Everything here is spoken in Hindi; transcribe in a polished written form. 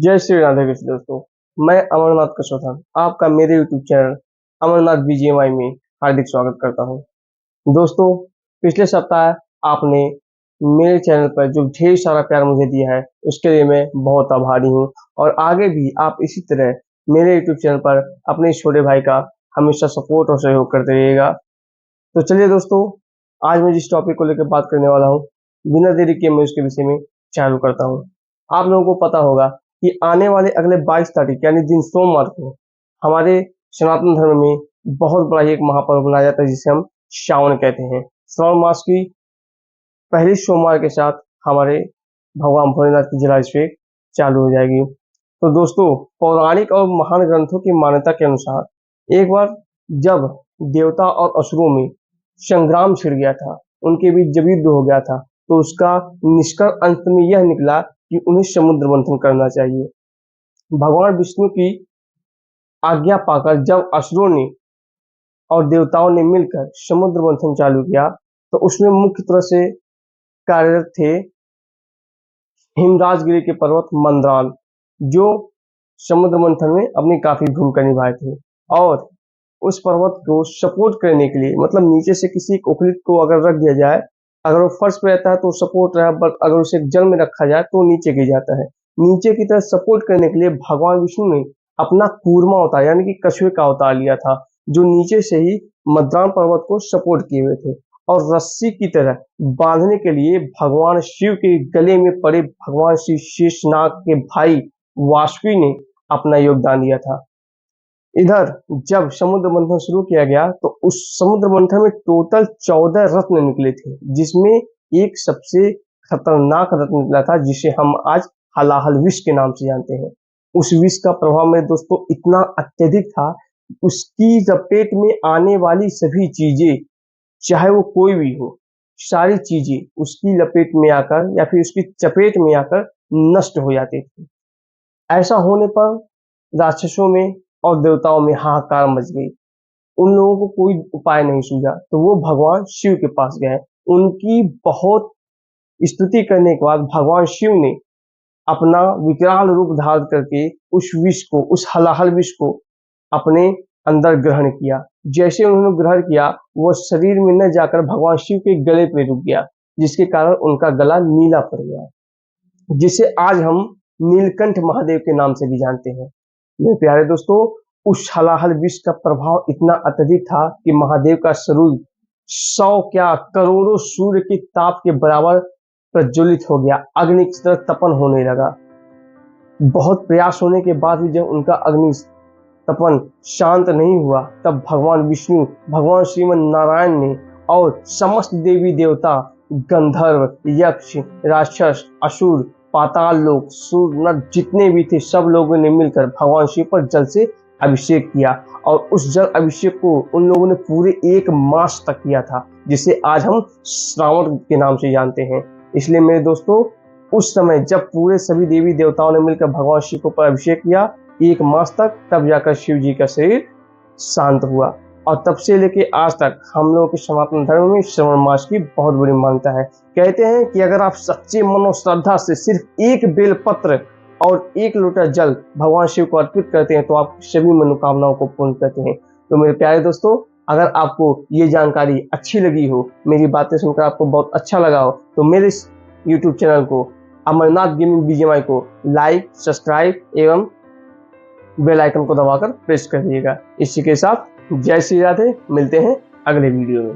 जय श्री राधे कृष्ण दोस्तों। मैं अमरनाथ कशोथन आपका मेरे यूट्यूब चैनल अमरनाथ बीजीएमआई में हार्दिक स्वागत करता हूं। दोस्तों, पिछले सप्ताह आपने मेरे चैनल पर जो ढेर सारा प्यार मुझे दिया है उसके लिए मैं बहुत आभारी हूं और आगे भी आप इसी तरह मेरे यूट्यूब चैनल पर अपने छोटे भाई का हमेशा सपोर्ट और सहयोग करते रहिएगा। तो चलिए दोस्तों, आज मैं जिस टॉपिक को लेकर बात करने वाला हूँ, बिना देरी किए मैं उसके विषय में चालू करता हूँ। आप लोगों को पता होगा कि आने वाले अगले 22 तारीख यानी दिन सोमवार को हमारे सनातन धर्म में बहुत बड़ा एक महापर्व मनाया जाता है जिसे हम श्रावण कहते हैं। श्रावण मास की पहली सोमवार के साथ हमारे भगवान भोलेनाथ की जलाभिषेक चालू हो जाएगी। तो दोस्तों, पौराणिक और महान ग्रंथों की मान्यता के अनुसार एक बार जब देवता और असुरों में संग्राम छिड़ गया था, उनके बीच जब युद्ध हो गया था, तो उसका निष्कर्ष अंत में यह निकला कि उन्हें समुद्र मंथन करना चाहिए। भगवान विष्णु की आज्ञा पाकर जब असुरों ने और देवताओं ने मिलकर समुद्र मंथन चालू किया, तो उसमें मुख्य तरह से कार्यरत थे हिमराजगिरी के पर्वत मंदराल, जो समुद्र मंथन में अपनी काफी भूमिका निभाए थे। और उस पर्वत को सपोर्ट करने के लिए, मतलब नीचे से किसी उपलित को अगर रख दिया जाए, अगर वो फर्श पे रहता है तो सपोर्ट रहा, बट अगर उसे जल में रखा जाए तो नीचे गिर जाता है। नीचे की तरफ सपोर्ट करने के लिए भगवान विष्णु ने अपना कूर्मा अवतार यानी कि कछुए का अवतार लिया था, जो नीचे से ही मद्रान पर्वत को सपोर्ट किए हुए थे। और रस्सी की तरह बांधने के लिए भगवान शिव के गले में पड़े भगवान श्री शेषनाग के भाई वासुकी ने अपना योगदान दिया था। इधर जब समुद्र मंथन शुरू किया गया तो उस समुद्र मंथन में टोटल 14 रत्न निकले थे, जिसमें एक सबसे खतरनाक रत्न निकला था जिसे हम आज हलाहल विष के नाम से जानते हैं। उस विष का प्रभाव मेरे दोस्तों इतना अत्यधिक था, उसकी लपेट में आने वाली सभी चीजें, चाहे वो कोई भी हो, सारी चीजें उसकी लपेट में आकर या फिर उसकी चपेट में आकर नष्ट हो जाती थी। ऐसा होने पर राक्षसों में और देवताओं में हाहाकार मच गई। उन लोगों को कोई उपाय नहीं सूझा, तो वो भगवान शिव के पास गए। उनकी बहुत स्तुति करने के बाद भगवान शिव ने अपना विकराल रूप धारण करके उस विष को, उस हलाहल विष को अपने अंदर ग्रहण किया। जैसे उन्होंने ग्रहण किया, वह शरीर में न जाकर भगवान शिव के गले पे रुक गया, जिसके कारण उनका गला नीला पड़ गया, जिसे आज हम नीलकंठ महादेव के नाम से भी जानते हैं। मेरे प्यारे दोस्तों, उस हलाहल विष का प्रभाव इतना अत्यधिक था कि महादेव का शरीर 100 क्या करोड़ों सूर्य के ताप के बराबर प्रज्वलित हो गया, अग्नि की तरह तपन होने लगा। बहुत प्रयास होने के बाद भी जब उनका अग्नि तपन शांत नहीं हुआ, तब भगवान विष्णु, भगवान श्रीमन नारायण ने और समस्त देवी देवता, गंधर्व, यक्ष, राक्षस, असुर, पाताल लोक, सूर्य, नर जितने भी थे, सब लोगों ने मिलकर भगवान शिव पर जल से अभिषेक किया। और उस जल अभिषेक को उन लोगों ने पूरे 1 मास तक किया था, जिसे आज हम श्रावण के नाम से जानते हैं। इसलिए मेरे दोस्तों, उस समय जब पूरे सभी देवी देवताओं ने मिलकर भगवान शिव को पर अभिषेक किया 1 मास तक, तब जाकर शिव जी का शरीर शांत हुआ। और तब से लेके आज तक हम लोगों के सनातन धर्म में श्रावण मास की बहुत बड़ी मान्यता है। कहते हैं कि अगर आप सच्चे मनो श्रद्धा से सिर्फ 1 बेल पत्र और 1 लोटा जल भगवान शिव को अर्पित करते हैं, तो आप सभी मनोकामनाओं को पूर्ण करते हैं। तो मेरे प्यारे दोस्तों, अगर आपको ये जानकारी अच्छी लगी हो, मेरी बातें सुनकर आपको बहुत अच्छा लगा हो, तो मेरे इस यूट्यूब चैनल को अमरनाथ गेमिंग बीजीएमआई को लाइक, सब्सक्राइब एवं बेल आइकन को दबाकर प्रेस कर दीजिएगा। इसी के साथ जय श्री राधे, मिलते हैं अगले वीडियो में।